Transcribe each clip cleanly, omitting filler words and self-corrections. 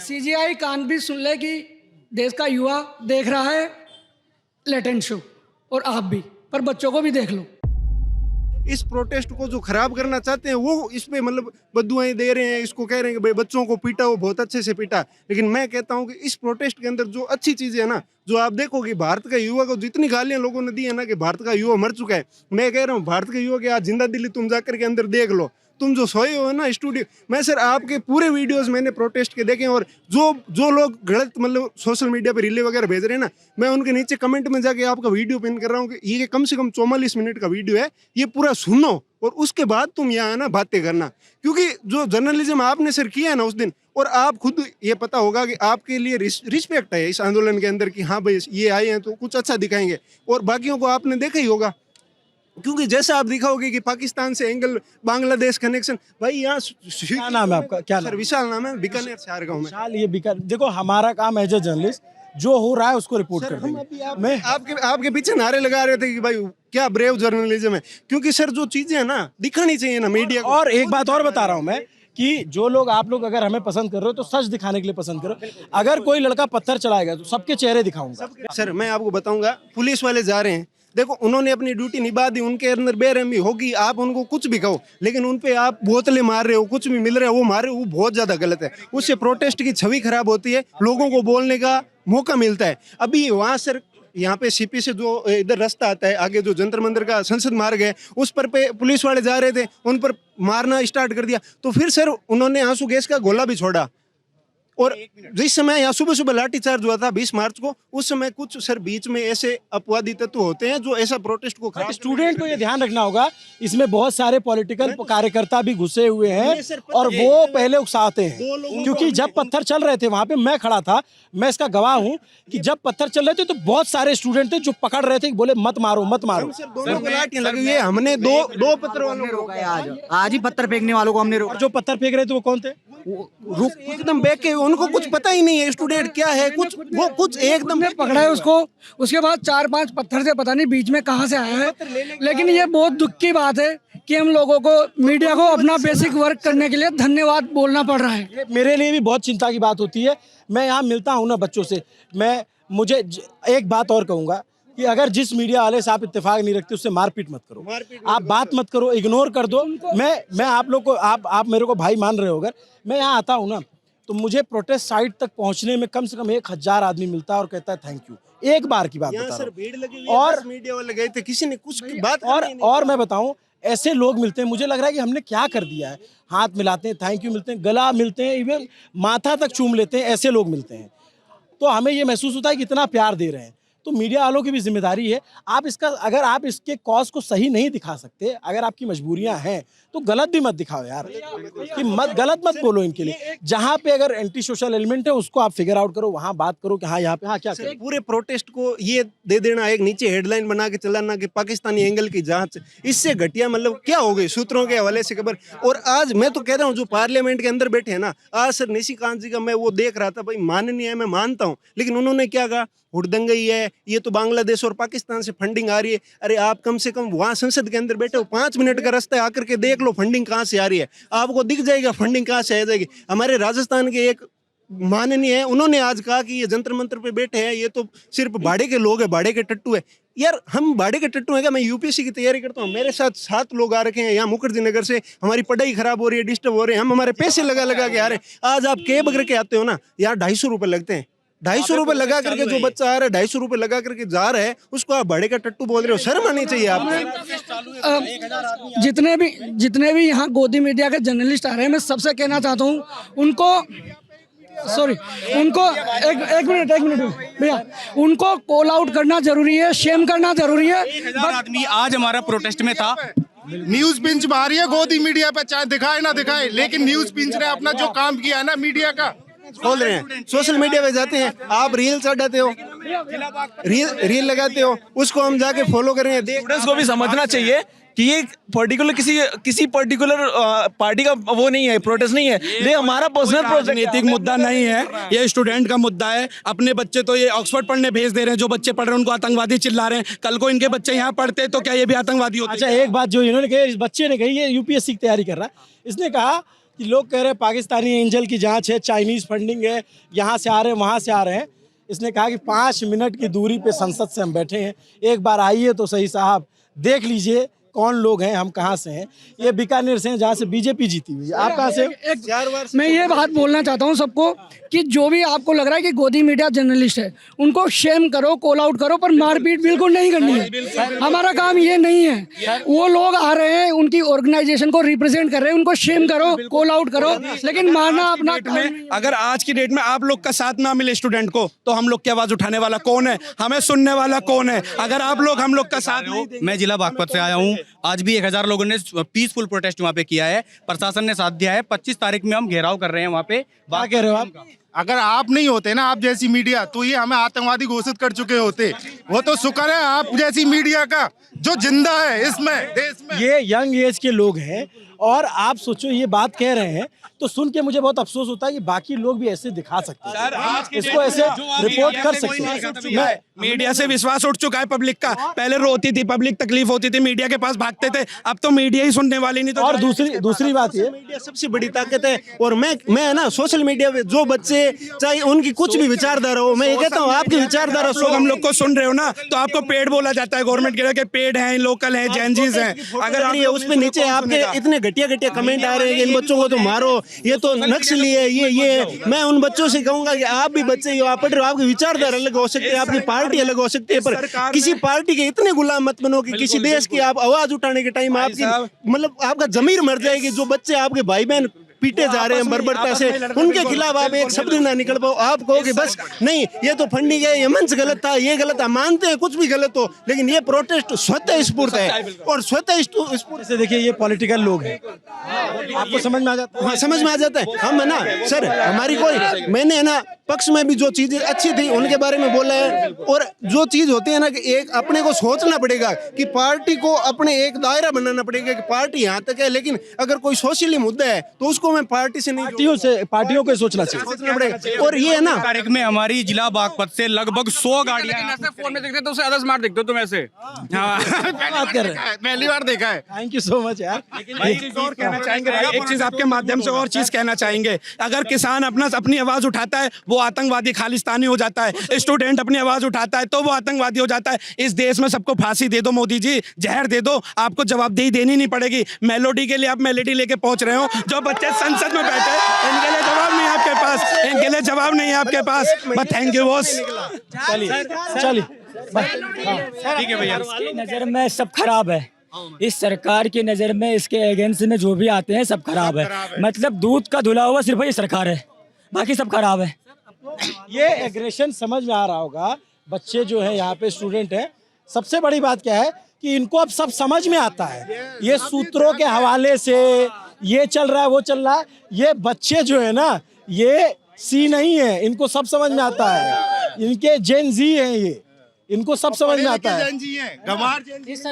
CGI कान भी सुन ले कि देश का युवा देख रहा है लेटेंट शो, और आप भी, पर बच्चों को भी देख लो। इस प्रोटेस्ट को जो खराब करना चाहते हैं वो इस पे मतलब बददुआएं दे रहे हैं, इसको कह रहे हैं कि भाई बच्चों को पीटा, वो बहुत अच्छे से पीटा। लेकिन मैं कहता हूं कि इस प्रोटेस्ट के अंदर जो अच्छी चीजें है ना, जो आप देखो कि भारत का युवा को जितनी गालियां लोगों ने दी है ना कि भारत का युवा मर चुका है, मैं कह रहा हूँ भारत के युवा के आज जिंदा दिल्ली तुम जाकर के अंदर देख लो, तुम जो सोए हो ना स्टूडियो मैं सर आपके पूरे वीडियोस मैंने प्रोटेस्ट के देखे। और जो लोग गलत मतलब सोशल मीडिया पे रीले वगैरह भेज रहे हैं ना, मैं उनके नीचे कमेंट में जाके आपका वीडियो पिन कर रहा हूँ कि ये कम से कम 44 मिनट का वीडियो है, ये पूरा सुनो और उसके बाद तुम यहाँ ना बातें करना। क्योंकि जो जर्नलिज्म आपने सर किया है ना उस दिन, और आप खुद ये पता होगा कि आपके लिए रिस्पेक्ट है इस आंदोलन के अंदर कि हाँ भाई ये आए हैं तो कुछ अच्छा दिखाएंगे, और बाकियों को आपने देखा ही होगा। क्योंकि जैसा आप दिखाओगे कि पाकिस्तान से एंगल, बांग्लादेश कनेक्शन, भाई यहाँ क्या नाम है आपका? क्या सर विशाल नाम है, बीकानेर से आ रहा हूँ मैं। विशाल, ये देखो हमारा काम एज ए जर्नलिस्ट जो हो रहा है उसको रिपोर्ट कर हम देंगे। अभी मैं आपके पीछे नारे लगा रहे थे कि भाई क्या ब्रेव जर्नलिज्म है, क्योंकि सर जो चीजें है ना दिखानी चाहिए ना मीडिया को। और एक बात और बता रहा हूँ मैं कि जो लोग आप लोग अगर हमें पसंद कर रहे हो तो सच दिखाने के लिए पसंद करो। अगर कोई लड़का पत्थर चलाएगा तो सबके चेहरे दिखाऊंगा। सर मैं आपको बताऊंगा, पुलिस वाले जा रहे हैं, देखो उन्होंने अपनी ड्यूटी निभा दी, उनके अंदर बेरहमी होगी, आप उनको कुछ भी कहो, लेकिन उन पे आप बोतलें मार रहे हो, कुछ भी मिल रहा है वो मार रहे हो, वो बहुत ज्यादा गलत है। उससे प्रोटेस्ट की छवि खराब होती है, लोगों को बोलने का मौका मिलता है। अभी वहाँ सर यहाँ पे सीपी से जो इधर रास्ता आता है आगे, जो जंतर मंदिर का संसद मार्ग है, उस पर पे पुलिस वाले जा रहे थे, उन पर मारना स्टार्ट कर दिया। तो फिर सर उन्होंने आंसू गैस का गोला भी छोड़ा। और जिस समय यहाँ सुबह सुबह लाठीचार्ज हुआ था 20 मार्च को, उस समय कुछ सर बीच में ऐसे अपवादी तत्व होते हैं जो ऐसा प्रोटेस्ट को खराब। स्टूडेंट को ये ध्यान रखना होगा, इसमें बहुत सारे पॉलिटिकल कार्यकर्ता भी घुसे हुए हैं और वो पहले उकसाते हैं। क्योंकि जब पत्थर चल रहे थे वहां पे मैं खड़ा था, मैं इसका गवाह हूं कि जब पत्थर चल रहे थे तो बहुत सारे स्टूडेंट थे जो पकड़ रहे थे, बोले मत मारो मत मारो। दोनों को लाठियां लगी हुई है, हमने दो पत्थर वालों को रोका है। आज ही पत्थर फेंकने वालों को हमने रोका। और जो पत्थर फेंक रहे थे वो कौन थे? रुक एकदम बैठ के, उनको कुछ पता ही नहीं है स्टूडेंट क्या है, कुछ वो कुछ एकदम पकड़ा है उसको, उसके बाद 4-5 पत्थर से पता नहीं बीच में कहाँ से आया है। लेकिन ये बहुत दुख की बात है कि हम लोगों को, मीडिया को अपना बेसिक वर्क करने के लिए धन्यवाद बोलना पड़ रहा है। मेरे लिए भी बहुत चिंता की बात होती है। मैं यहाँ मिलता हूँ ना बच्चों से, मुझे एक बात और कहूँगा कि अगर जिस मीडिया वाले से आप इत्तेफाक नहीं रखते उससे मारपीट मत करो, आप बात मत करो, इग्नोर कर दो। मैं आप लोग को, आप मेरे को भाई मान रहे हो, अगर मैं यहाँ आता हूँ ना तो मुझे प्रोटेस्ट साइट तक पहुँचने में कम से कम 1000 आदमी मिलता है और कहता है थैंक यू। एक बार की बात बता रहा हूँ। और मीडिया वाले गए थे, किसी ने कुछ बात और मैं बताऊँ, ऐसे लोग मिलते हैं, मुझे लग रहा है कि हमने क्या कर दिया है। हाथ मिलाते हैं, थैंक यू मिलते हैं, गला मिलते हैं, इवन माथा तक चूम लेते हैं, ऐसे लोग मिलते हैं। तो हमें ये महसूस होता है कि इतना प्यार दे रहे हैं। तो मीडिया वालों की भी जिम्मेदारी है, आप इसका, अगर आप इसके कॉज को सही नहीं दिखा सकते, अगर आपकी मजबूरियां हैं तो गलत भी मत दिखाओ यार, कि गलत मत बोलो इनके लिए। जहां पे अगर एंटी सोशल एलिमेंट है उसको आप फिगर आउट करो, वहां बात करो कि हाँ यहाँ पे हाँ क्या करें। पूरे प्रोटेस्ट को ये दे देना, एक नीचे हेडलाइन बना के चलाना कि पाकिस्तानी एंगल की जांच, इससे घटिया मतलब क्या हो गई सूत्रों के हवाले से खबर। और आज मैं तो कह रहा हूँ जो पार्लियामेंट के अंदर बैठे हैं ना, आज सर निशिकांत जी का मैं वो देख रहा था, भाई माननीय है, मैं मानता हूँ, लेकिन उन्होंने क्या कहा, हुड़दंगई है, ये तो बांग्लादेश और पाकिस्तान से फंडिंग आ रही है। अरे आप कम से कम वहाँ संसद के अंदर बैठे हो, 5 मिनट का रास्ता है, आकर के देख लो फंडिंग कहाँ से आ रही है, आपको दिख जाएगा फंडिंग कहाँ से आ जाएगी। हमारे राजस्थान के एक माननीय है, उन्होंने आज कहा कि ये जंतर मंतर पे बैठे हैं, ये तो सिर्फ भाड़े के लोग हैं, भाड़े के टट्टू है। यार हम भाड़े के टट्टू हैं क्या? मैं यूपीएससी की तैयारी करता हूँ, मेरे साथ 7 लोग आ रखे हैं यहाँ मुखर्जी नगर से, हमारी पढ़ाई खराब हो रही है, डिस्टर्ब हो रहे हैं, हम हमारे पैसे लगा लगा के आ रहे हैं। आज आप कैब करके आते हो ना, यार 250 रुपये लगते हैं, 250 रुपये लगा करके जो बच्चा आ रहा है, 250 रुपये लगा करके जा रहा है, उसको आप भाड़े का टट्टू बोल रहे हो, शर्म आनी चाहिए आपको। जितने भी यहाँ गोदी मीडिया के जर्नलिस्ट आ रहे हैं, मैं सबसे कहना चाहता हूँ उनको, सॉरी, उनको एक मिनट भैया, उनको कॉल आउट करना जरूरी है, शेम करना जरूरी है। 1000 आदमी आज हमारा प्रोटेस्ट में था। न्यूज पिंच मारी है गोदी मीडिया पे, चाहे दिखाए ना दिखाए, लेकिन न्यूज पिंच ने अपना जो काम किया है ना मीडिया का खोल रहे हैं। सोशल मीडिया पे जाते हैं, आप रील चढ़ाते हो, रील लगाते हो, उसको हम जाके फॉलो कर रहे हैं। स्टूडेंट्स को भी समझना चाहिए कि ये पर्टिकुलर किसी पर्टिकुलर पार्टी का वो नहीं है, प्रोटेस्ट नहीं है, ये हमारा पर्सनल राजनीतिक मुद्दा नहीं है, ये स्टूडेंट का मुद्दा है। अपने बच्चे तो ये ऑक्सफोर्ड पढ़ने भेज दे रहे हैं, जो बच्चे पढ़ रहे हैं उनको आतंकवादी चिल्ला रहे हैं। कल को इनके बच्चे यहाँ पढ़ते तो क्या ये भी आतंकवादी होते? अच्छा, एक बात जो इन्होंने कही, इस बच्चे ने कही, ये यूपीएससी की तैयारी कर रहा है, इसने कहा कि लोग कह रहे हैं पाकिस्तानी एंजल की जांच है, चाइनीज फंडिंग है, यहाँ से आ रहे हैं, वहाँ से आ रहे हैं। इसने कहा कि 5 मिनट की दूरी पे संसद से हम बैठे हैं, एक बार आइए तो सही साहब, देख लीजिए कौन लोग हैं, हम कहाँ से हैं। ये बीकानेर से हैं जहाँ से बीजेपी जीती हुई है। आप कहाँ से? मैं ये बात बोलना चाहता हूँ सबको कि जो भी आपको लग रहा है कि गोदी मीडिया जर्नलिस्ट है, उनको शेम करो, कॉल आउट करो, पर मारपीट बिल्कुल नहीं करनी है। हमारा काम ये नहीं है। वो लोग आ रहे हैं, उनकी ऑर्गेनाइजेशन को रिप्रेजेंट कर रहे हैं, उनको शेम करो, कॉल आउट करो, लेकिन मारना अपना अगर आज की डेट में आप लोग का साथ ना मिले स्टूडेंट को, तो हम लोग की आवाज उठाने वाला कौन है, हमें सुनने वाला कौन है? अगर आप लोग हम लोग का साथ नहीं देंगे। मैं जिला बागपत से आया हूँ। आज भी 1000 लोगों ने पीसफुल प्रोटेस्ट वहाँ पे किया है, प्रशासन ने साथ दिया है। 25 तारीख में हम घेराव कर रहे हैं वहाँ पे। क्या कह रहे हो आप? अगर आप नहीं होते ना, आप जैसी मीडिया, तो ये हमें आतंकवादी घोषित कर चुके होते। वो तो शुक्र है आप जैसी मीडिया का जो जिंदा है इसमें देश में। ये यंग एज के लोग हैं और आप सोचो ये बात कह रहे हैं तो सुन के मुझे बहुत अफसोस होता है कि बाकी लोग भी ऐसे दिखा सकते हैं, इसको ऐसे रिपोर्ट कर सकते हैं। मीडिया से विश्वास उठ चुका है पब्लिक का। पहले रोती थी पब्लिक, तकलीफ होती थी, मीडिया के पास भागते थे, अब तो मीडिया ही सुनने वाली नहीं। तो और दूसरी बात ये, मीडिया सबसे बड़ी ताकत है। और मैं ना सोशल मीडिया पे जो बच्चे चाहे उनकी कुछ भी विचारधारा हो, मैं ये कहता हूँ आपकी विचारधारा लोग हम लोग को सुन रहे हो ना, तो आपको पेड बोला जाता है गवर्नमेंट के पेड हैं, लोकल हैं, जैनजीज हैं। अगर उस पे नीचे आपके इतने घटिया कमेंट आ रहे हैं कि इन बच्चों को तो मारो, ये तो नक्सली है, ये मैं उन बच्चों से कहूंगा कि आप भी बच्चे हो, आप पढ़ रहे हो, आपकी विचारधारा अलग हो सकती है, आपकी पार्टी अलग हो सकती है, पर किसी पार्टी के इतने गुलाम मत बनो कि किसी देश की आप आवाज उठाने के टाइम आपकी मतलब आपका जमीर मर जाएगी। जो बच्चे आपके भाई बहन पीटे जा रहे हैं बर्बरता से, उनके खिलाफ आप एक शब्द ना निकल पाओ। आप कहो कि बस नहीं, ये तो फंडिंग है, ये मंच गलत था, ये गलत था, मानते हैं कुछ भी गलत हो, लेकिन ये प्रोटेस्ट स्वतः स्फूर्त है। और स्वतः स्फूर्त से देखिए ये पॉलिटिकल लोग हैं, आपको समझ में आ जाता है? हाँ, समझ में आ जाता है। हम है ना सर, हमारी कोई, मैंने है ना पक्ष में भी जो चीजें अच्छी थी उनके बारे में बोला है। और जो चीज होती है ना कि एक अपने को सोचना पड़ेगा कि पार्टी को अपने एक दायरा बनाना पड़ेगा कि पार्टी यहाँ तक है, लेकिन अगर कोई सोशली मुद्दा है तो उसको मैं पार्टी से नहीं, पार्टियों को सोचना चाहिए, सोचना पड़ेगा। और ये है ना, तारीख में हमारी जिला बागपत से लगभग 100 गाड़ियां फोन में देखते तो उससे ज्यादा स्मार्ट दिखते हो तुम ऐसे। बात कर रहे हैं। पहली बार देखा है। थैंक यू सो मच यार। और कहना चाहेंगे भाई, एक चीज आपके माध्यम से और चीज कहना चाहेंगे, अगर किसान अपनी आवाज उठाता है वो आतंकवादी खालिस्तानी हो जाता है, स्टूडेंट अपनी आवाज उठाता है तो वो आतंकवादी हो जाता है। इस देश में सबको फांसी दे दो मोदी जी, जहर दे दो, आपको जवाबदेही देनी नहीं पड़ेगी। मेलोडी के लिए आप मेलोडी लेके पहुंच रहे हो, जो बच्चे संसद में बैठे इनके लिए जवाब नहीं है आपके पास, इनके लिए जवाब नहीं है आपके पास। But thank you boss. चलिए ठीक है भैया। नजर में सब खराब है, इस सरकार की नजर में, इसके अगेंस्ट में जो भी आते हैं सब खराब है। मतलब दूध का धुला हुआ सिर्फ ये सरकार है, बाकी सब खराब है। ये एग्रेशन समझ में आ रहा होगा। बच्चे जो है यहाँ पे स्टूडेंट हैं, सबसे बड़ी बात क्या है कि इनको अब सब समझ में आता है। ये सूत्रों के हवाले से ये चल रहा है, वो चल रहा है। ये बच्चे जो है ना, ये सी नहीं है, इनको सब समझ में आता है। इनके जेन जी हैं, ये इनको सब समझ में आता है। इस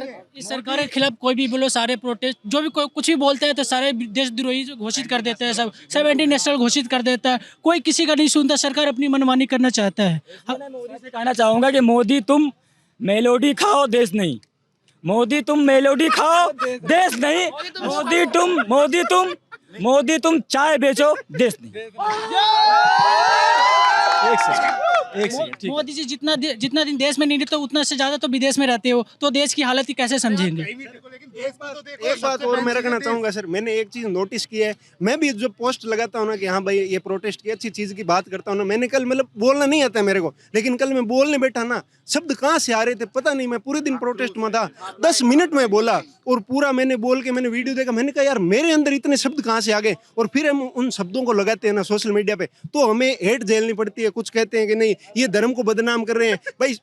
सरकार के खिलाफ कोई भी बोलो, सारे प्रोटेस्ट जो भी कुछ भी बोलते हैं तो सारे देशद्रोही घोषित कर देते हैं, सब एंटी नेशनल घोषित कर देता है। कोई किसी का नहीं सुनता, सरकार अपनी मनमानी करना चाहता है। मैं मोदी से कहना चाहूँगा कि मोदी तुम मेलोडी खाओ, देश नहीं। मोदी तुम मेलोडी खाओ, देश नहीं। मोदी तुम चाय बेचो, देश नहीं। एक सेकंड। मोदी जी जितना दिन देश में नहीं रहते उतना से ज्यादा तो विदेश में रहते हो, तो देश की हालत ही कैसे समझेंगे? एक बात और मैं रखना चाहूंगा सर, मैंने एक चीज नोटिस की है। मैं भी जो पोस्ट लगाता हूँ ना कि हाँ भाई ये प्रोटेस्ट की अच्छी चीज की बात करता हूँ ना, मैंने कल मतलब बोलना नहीं आता है मेरे को, लेकिन कल मैं बोलने बैठा ना, शब्द कहाँ से आ रहे थे पता नहीं। मैं पूरे दिन प्रोटेस्ट में था, 10 मिनट में बोला और पूरा मैंने बोल के मैंने वीडियो देखा। मैंने कहा यार मेरे अंदर इतने शब्द कहाँ से आ गए। और फिर हम उन शब्दों को लगाते हैं ना सोशल मीडिया पे, तो हमें हेट झेलनी पड़ती है। कुछ कहते हैं कि नहीं ये धर्म को बदनाम कर रहे हैं। भाई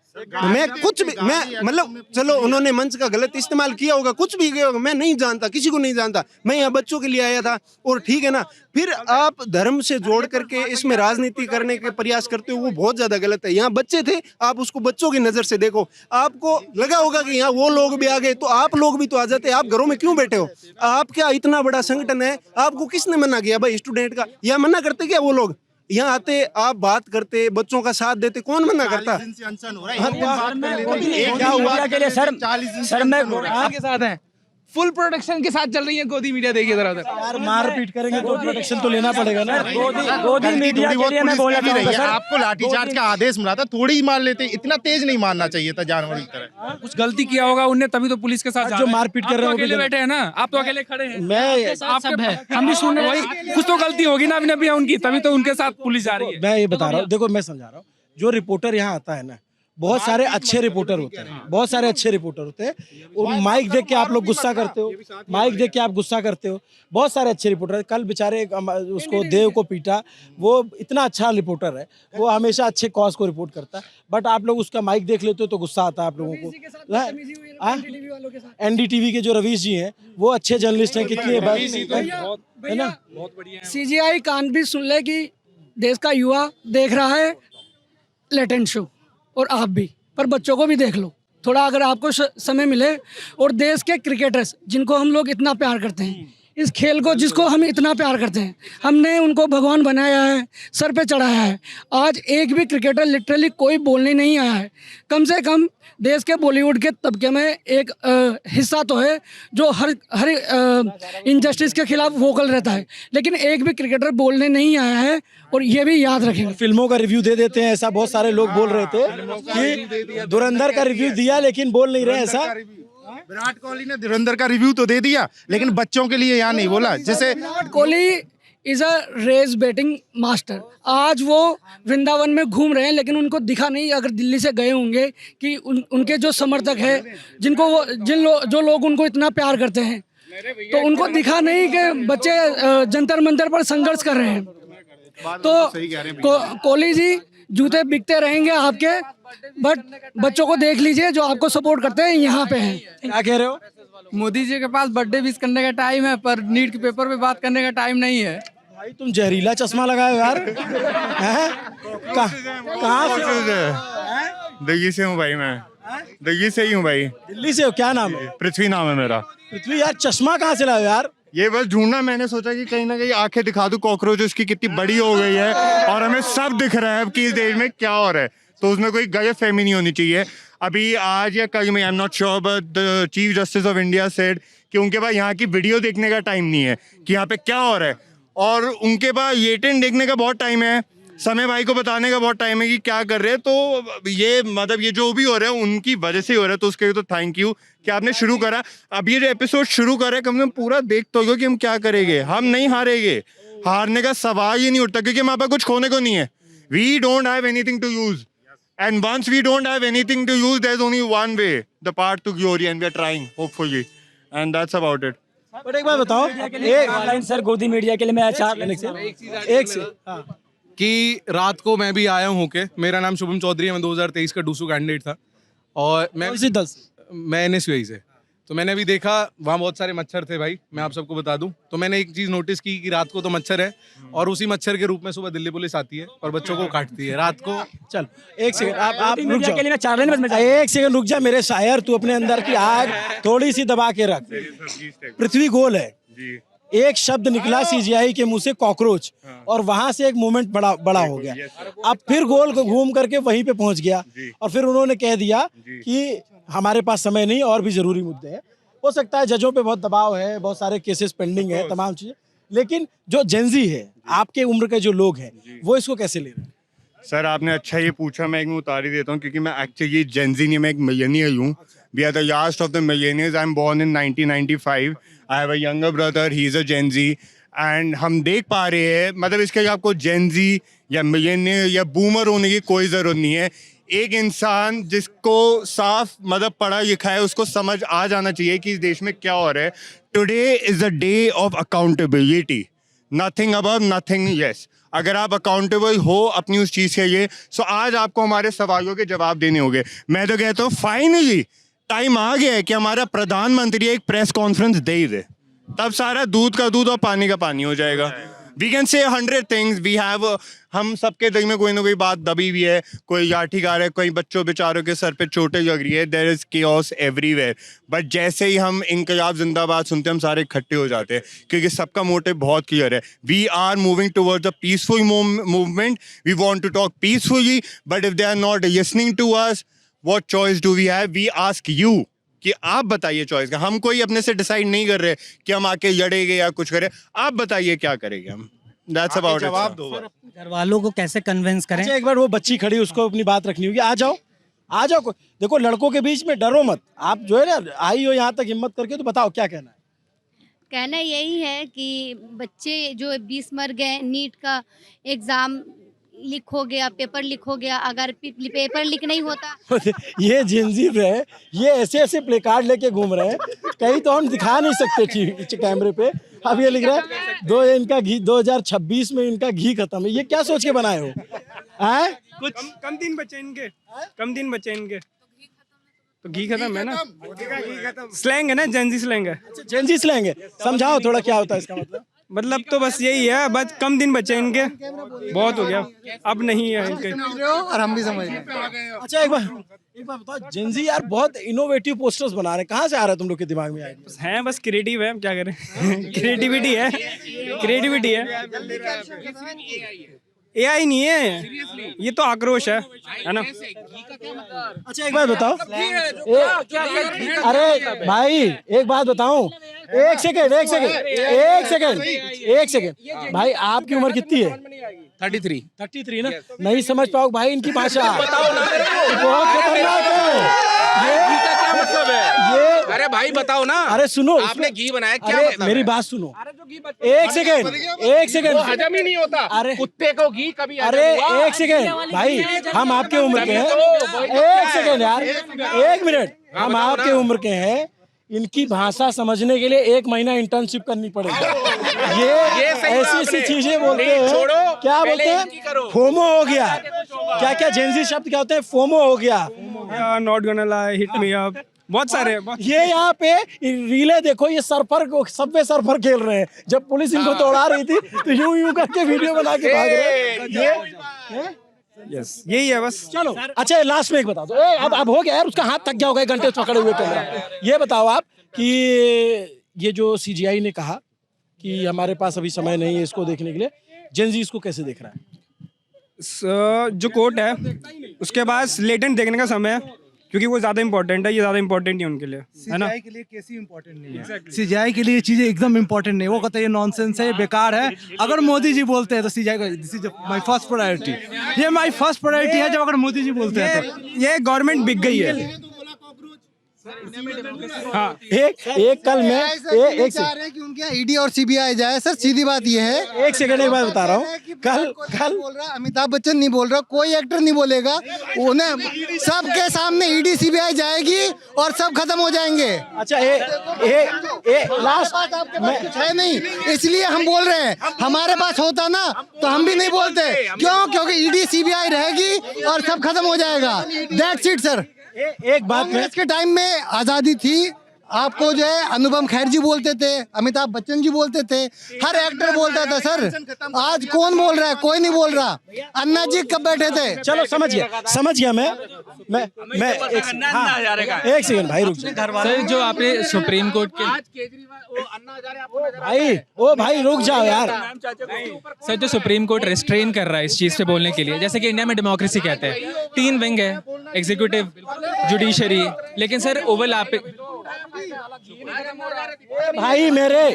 मैं कुछ भी, मैं मतलब चलो उन्होंने मंच का गलत इस्तेमाल किया होगा, कुछ भी किया होगा, मैं नहीं जानता, किसी को नहीं जानता। मैं यहाँ बच्चों के लिए आया था और ठीक है ना, फिर आप धर्म से जोड़ करके इसमें राजनीति करने के प्रयास करते हो, वो बहुत ज्यादा गलत है। यहाँ बच्चे थे, आप उसको बच्चों की नजर से देखो। आपको लगा होगा कि यहाँ वो लोग भी आ गए तो आप लोग भी तो आ जाते। आप घरों में क्यों बैठे हो? आप क्या इतना बड़ा संगठन है, आपको किसने मना किया भाई स्टूडेंट का? यहाँ मना करते क्या वो लोग? यहाँ आते, आप बात करते, बच्चों का साथ देते, कौन मना करता? क्या हुआ के लिए सर मैं के साथ हैं। फुल प्रोटेक्शन के साथ चल रही है गोदी मीडिया, देखिए जरा उधर। यार मारपीट करेंगे तो प्रोटेक्शन तो लेना पड़ेगा ना। गोदी मीडिया के लिए मैं बोलना चाहूंगा सर, आपको लाठीचार्ज का आदेश मिला था, थोड़ी ही मार लेते, इतना तेज नहीं मारना चाहिए था जानवर की तरह। कुछ गलती किया होगा उनने, तभी तो पुलिस के साथ जो मारपीट कर रहे हैं अकेले बैठे हैं ना, आप तो अकेले खड़े हैं। मैं सब है, हम भी सुन रहे हैं। वही कुछ तो गलती होगी ना अभी उनकी, तभी तो उनके साथ पुलिस जा रही है। मैं ये बता रहा हूँ, देखो मैं समझा रहा हूँ, जो रिपोर्टर यहाँ आता है ना, बहुत सारे अच्छे रिपोर्टर होते हैं, बहुत सारे अच्छे रिपोर्टर होते हैं। और माइक देख के आप लोग गुस्सा करते हो, माइक देख के आप गुस्सा करते हो। बहुत सारे अच्छे रिपोर्टर, कल बेचारे उसको देव को पीटा, वो इतना अच्छा रिपोर्टर है, वो हमेशा अच्छे कॉज को रिपोर्ट करता है। बट आप लोग उसका माइक देख लेते हो तो गुस्सा आता है आप लोगों को। एनडीटीवी के जो रवीश जी हैं, वो अच्छे जर्नलिस्ट हैं, कितनी है ना। सीजीआई कान भी सुन ले कि देश का युवा देख रहा है लेटेंट शो, और आप भी, पर बच्चों को भी देख लो थोड़ा, अगर आपको समय मिले। और देश के क्रिकेटर्स जिनको हम लोग इतना प्यार करते हैं, इस खेल को जिसको हम इतना प्यार करते हैं, हमने उनको भगवान बनाया है, सर पे चढ़ाया है। आज एक भी क्रिकेटर लिटरली कोई बोलने नहीं आया है। कम से कम देश के बॉलीवुड के तबके में एक हिस्सा तो है जो हर इनजस्टिस के खिलाफ वोकल रहता है, लेकिन एक भी क्रिकेटर बोलने नहीं आया है। और ये भी याद रखेंगे, फिल्मों का रिव्यू दे देते हैं, ऐसा बहुत सारे लोग बोल रहे थे कि धुरंधर का रिव्यू दिया लेकिन बोल नहीं रहे ऐसा। विराट कोहली ने धुरंधर का रिव्यू तो दे दिया, लेकिन बच्चों के लिए यहाँ नहीं बोला। जैसे Virat Kohli is a race batting master. आज वो वृंदावन में घूम रहे हैं, लेकिन उनको दिखा नहीं, अगर दिल्ली से गए होंगे, कि उनके जो समर्थक है, जिनको वो जो लोग उनको इतना प्यार करते हैं, तो उनको दिखा नहीं कि बच्चे जंतर मंतर पर संघर्ष कर रहे हैं। तो कोहली जी, जूते बिकते रहेंगे आपके, बट बच्चों को देख लीजिए जो आपको सपोर्ट करते हैं, यहाँ पे हैं। क्या कह रहे हो? मोदी जी के पास बर्थडे विश करने का टाइम है, पर नीट के पेपर पे बात करने का टाइम नहीं है। भाई तुम जहरीला चश्मा लगाए हो यार। कहाँ से? दिल्ली से हूँ भाई, मैं दिल्ली से ही हूँ भाई। दिल्ली से हो? क्या नाम है? पृथ्वी नाम है मेरा। पृथ्वी यार, चश्मा कहाँ से लाए हो यार? ये बस ढूंढना, मैंने सोचा कि कहीं ना कहीं आंखें दिखा दूं, कॉकरोच उसकी कितनी बड़ी हो गई है और हमें सब दिख रहा है कि इस देश में क्या हो रहा है, तो उसमें कोई गलतफहमी नहीं होनी चाहिए। अभी आज या कल में, I am not sure, but the chief justice of India said कि उनके पास यहाँ की वीडियो देखने का टाइम नहीं है कि यहाँ पे क्या हो रहा है, और उनके पास ये टेन देखने का बहुत टाइम है, समय भाई को बताने का बहुत टाइम है कि क्या कर रहे हैं। तो ये मतलब ये जो भी हो रहा है उनकी वजह से ही हो रहा है, तो उसके लिए तो थैंक यू कि आपने शुरू करा। अब ये जो एपिसोड शुरू करा है, कम से कम पूरा देख तो लो कि हम क्या करेंगे। हम नहीं हारेंगे, हारने का सवाल ही नहीं उठता, क्योंकि हमारे पास कुछ खोने को नहीं है। We don't have anything to use, and once we don't have anything to use, there is only one way, the path to glory, and we are trying hopefully, and that's about it. But एक बात बताओ, एक online sir गोदी media के लिए मैं एक से कि रात को मैं भी आया हूँ होके, मेरा नाम शुभम चौधरी है, मैं 2023 का डूसू कैंडिडेट था, और मैं NSUI से। तो मैंने अभी देखा वहाँ बहुत सारे मच्छर थे भाई, मैं आप सबको बता दूं। तो मैंने एक चीज़ नोटिस की कि रात को तो मच्छर है, और उसी मच्छर के रूप में सुबह दिल्ली पुलिस आती है और बच्चों को काटती है रात को। चल एक सेकंड, आप रुक जाओ, एक सेकंड रुक जा मेरे शायर, तू अपने अंदर की आग थोड़ी सी दबा के रख। पृथ्वी गोल है, एक शब्द निकला सीजीआई के मुंह से कॉकरोच, और वहां से एक मूवमेंट बड़ा हो गया। अब फिर गोल को घूम करके वहीं पे पहुंच गया, और फिर उन्होंने कह दिया कि हमारे पास समय नहीं, और भी जरूरी मुद्दे हैं। हो सकता है जजों पे बहुत दबाव है, बहुत सारे केसेस पेंडिंग है, तमाम चीजें, लेकिन जो जेंजी है, आपके उम्र के जो लोग हैं, वो इसको कैसे ले रहे हैं? सर आपने अच्छा ये पूछा, मैं एक में उतार ही देता हूँ, क्योंकि मैं एक्चुअली जेंजी नहीं, मैं एक मिलेनियल हूँ। We are the last of the millennials. I am born in 1995। I have a younger brother, he is a gen Z, and हम देख पा रहे हैं, मतलब इसके लिए आपको जेंजी या मिलेनियल या बूमर होने की कोई ज़रूरत नहीं है। एक इंसान जिसको साफ मतलब पढ़ा लिखा है, उसको समझ आ जाना चाहिए कि इस देश में क्या हो रहा है। Today is a day of accountability, nothing above nothing less. अगर आप अकाउंटेबल हो अपनी उस चीज़ के लिए, तो आज आपको हमारे सवालों के जवाब देने होंगे। मैं तो कहता हूँ फाइनली टाइम आ गया है कि हमारा प्रधानमंत्री एक प्रेस कॉन्फ्रेंस दे ही दे, तब सारा दूध का दूध और पानी का पानी हो जाएगा। We can say 100 things, we have, हम सबके दिल में कोई ना कोई बात दबी हुई है, कोई लाठी गा रहा है, कोई बच्चों बेचारों के सर पे चोटें लग रही है, there is chaos everywhere. But जैसे ही हम इनकलाब जिंदाबाद सुनते हैं, हम सारे इकट्ठे हो जाते हैं, क्योंकि सबका मोटिव बहुत क्लियर है। We are moving towards a peaceful movement, we want to talk peacefully, but if they are not listening to us, what choice do we have? We ask you कि आप बताइए चॉइस का, हम कोई अपने से डिसाइड नहीं कर रहे कि हम आके लड़ेंगे या कुछ करें, आप बताइए क्या करेंगे हम, दैट्स अबाउट इट। जवाब दो। घर वालों को कैसे कन्विंस करें? अच्छा, एक बार वो बच्ची खड़ी, उसको अपनी बात रखनी होगी। आ जाओ। देखो, लड़कों के बीच में डरो मत, आप जो है ना आई हो यहाँ तक हिम्मत करके, तो बताओ क्या कहना है। कहना यही है कि बच्चे जो 20 मर गए, नीट का एग्ज़ाम लीक हो गया, पेपर लीक हो गया, अगर पेपर लीक नहीं होता ये जेंजी है, ये ऐसे प्ले कार्ड लेके घूम रहे हैं, कहीं तो हम दिखा नहीं सकते कैमरे पे। अब ये लिख रहा है इनका घी 2026 में इनका घी खत्म है। ये क्या सोच के बनाए हो? हैं? कुछ कम दिन बचे इनके, तो घी खत्म है ना, स्लैंग है ना, जेंजी स्लैंग है। जेंजी स्लैंग है, समझाओ थोड़ा क्या होता है इसका मतलब तो बस यही है, बस कम दिन बचे इनके, बहुत हो गया, अब नहीं है इनके। और हम भी समझ रहे। अच्छा, एक बार बताओ, जेंजी यार बहुत इनोवेटिव पोस्टर्स बना रहे हैं, कहाँ से आ रहा है तुम लोग के दिमाग में? हैं बस क्रिएटिव है, क्या करें क्रिएटिविटी है। AI नहीं है, ये तो आक्रोश है ना। अच्छा, एक बात बताओ, अरे भाई एक बात बताऊं, एक सेकेंड भाई, आपकी उम्र कितनी है? 33 ना? नहीं समझ पाओ भाई इनकी भाषा, बहुत खतरनाक है। मतलब है ये अरे भाई बताओ ना, अरे सुनो, आपने घी बनाया, क्या अरे मतलब मेरी है? बात सुनो, एक सेकेंड हजम ही नहीं होता। अरे कुत्ते को घी कभी हजम अरे हुआ? एक सेकेंड भाई, हम आपके उम्र के हैं। एक सेकेंड यार, एक मिनट, हम आपके उम्र के हैं। इनकी भाषा समझने के लिए 1 महीना इंटर्नशिप करनी पड़ेगी। ये ऐसी चीजें बोलते हैं, क्या बोलते हैं? फोमो हो गया, क्या जेंजी शब्द क्या होते हैं? फोमो हो गया, not gonna lie, hit me up, बहुत सारे। ये यहाँ पे रीले देखो, ये सबवे सर्फर खेल रहे हैं। जब पुलिस इनको तोड़ा रही थी तो यूं करके वीडियो बना के भाग रहे हैं। यस, यही है बस। चलो अच्छा, लास्ट में एक बता दो। अब हो गया यार, उसका हाथ थक गया होगा, 1 घंटे पकड़े हुए कैमरा। ये बताओ आप कि ये जो CGI ने कहा कि हमारे पास अभी समय नहीं है इसको देखने के लिए, जेंजी इसको कैसे देख रहा है? जो कोर्ट है उसके पास लेटेंट देखने का समय है, क्योंकि वो ज्यादा इंपॉर्टेंट है, ये ज्यादा इंपॉर्टेंट है उनके लिए, है ना। CGI के लिए कैसी इंपॉर्टेंट नहीं है? CGI के लिए चीजें एकदम इंपॉर्टेंट नहीं है। वो कहते हैं ये नॉनसेंस है, ये बेकार है। अगर मोदी जी बोलते हैं तो CGI का this is my first priority, ये माय फर्स्ट प्रायोरिटी है। जब अगर मोदी जी बोलते हैं तो ये गवर्नमेंट बिक गई है। हाँ, एक कल मैं एक चाह रहे हैं कि उनके यहाँ ED और CBI जाए। सर सीधी बात ये है, एक सेकंड एक बात बता रहा हूँ, कल बोल रहा अमिताभ बच्चन नहीं बोल रहा, कोई एक्टर नहीं बोलेगा, उन्हें सबके सामने ED CBI जाएगी और सब खत्म हो जाएंगे। अच्छा, लास्ट कुछ है नहीं, इसलिए हम बोल रहे हैं। हमारे पास होता ना तो हम भी नहीं बोलते। क्यों? क्योंकि ED CBI रहेगी और सब खत्म हो जाएगा। That's it sir. एक बात में, इसके टाइम में आजादी थी, आपको जो है अनुपम खेर जी बोलते थे, अमिताभ बच्चन जी बोलते थे, हर एक्टर बोलता था सर। आज कौन बोल रहा है? कोई नहीं बोल रहा। अन्ना जी कब बैठे थे? चलो समझ गया मैं एक सेकंड भाई, रुक जाओ सर, जो आपने सुप्रीम कोर्ट के भाई रुक जाओ यार। सर, जो सुप्रीम कोर्ट रिस्ट्रेन कर रहा है इस चीज़ पे बोलने के लिए, जैसे कि इंडिया में डेमोक्रेसी कहते हैं, 3 विंग है, एग्जीक्यूटिव, जुडिशरी, लेकिन सर ओवरलैपिंग। भाई मेरे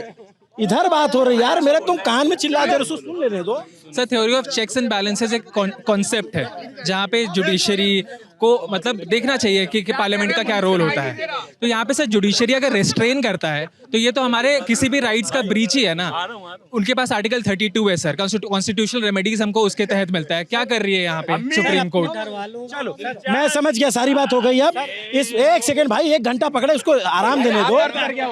इधर बात हो रही है यार, मेरे तुम कान में चिल्ला दे रहे हो, सुन लेने दो। Sir, theory of checks and balances एक कॉन्सेप्ट है जहाँ पे जुडिशरी को मतलब देखना चाहिए कि पार्लियामेंट का क्या रोल होता है। तो यहाँ पे सर जुडिशरी अगर रिस्ट्रेन करता है तो ये तो हमारे किसी भी राइट्स का ब्रीच ही है ना। उनके पास आर्टिकल 32 है सर, कॉन्स्टिट्यूशनल रेमेडीज हमको उसके तहत मिलता है। क्या कर रही है यहाँ पे सुप्रीम कोर्ट? चलो मैं समझ गया, सारी बात हो गई। अब इस एक सेकंड भाई, 1 घंटा पकड़े, उसको आराम देने दो।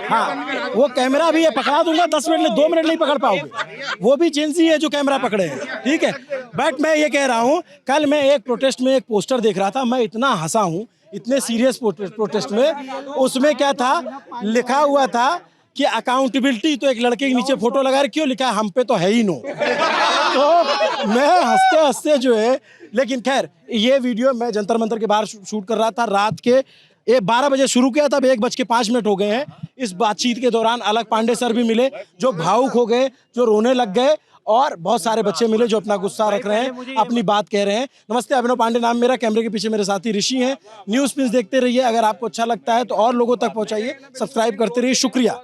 हाँ, वो कैमरा भी है, पकड़ा दूंगा 10 मिनट, 2 मिनट नहीं पकड़ पाओगे। वो भी जेंजी है जो कैमरा पकड़े हैं, ठीक है। बट मैं ये कह रहा हूँ, कल मैं एक प्रोटेस्ट में एक पोस्टर देख रहा था, मैं इतना हंसा हूँ, इतने सीरियस प्रोटेस्ट में। उसमें क्या था, लिखा हुआ था कि अकाउंटेबिलिटी, तो एक लड़के के नीचे फोटो लगा रही, क्यों लिखा है? हम पे तो है ही नो। तो मैं हंसते हंसते जो है, लेकिन खैर ये वीडियो मैं जंतर मंतर के बाहर शूट कर रहा था, रात के 12 बजे शुरू किया था, अब 1:05 हो गए हैं। इस बातचीत के दौरान अलग पांडे सर भी मिले, जो भावुक हो गए, जो रोने लग गए, और बहुत सारे बच्चे मिले जो अपना गुस्सा रख रहे हैं, अपनी बात कह रहे हैं। नमस्ते, अभिनव पांडे नाम मेरा, कैमरे के पीछे मेरे साथी ऋषि हैं। न्यूज़ प्लीज देखते रहिए। अगर आपको अच्छा लगता है तो और लोगों तक पहुंचाइए, सब्सक्राइब करते रहिए। शुक्रिया।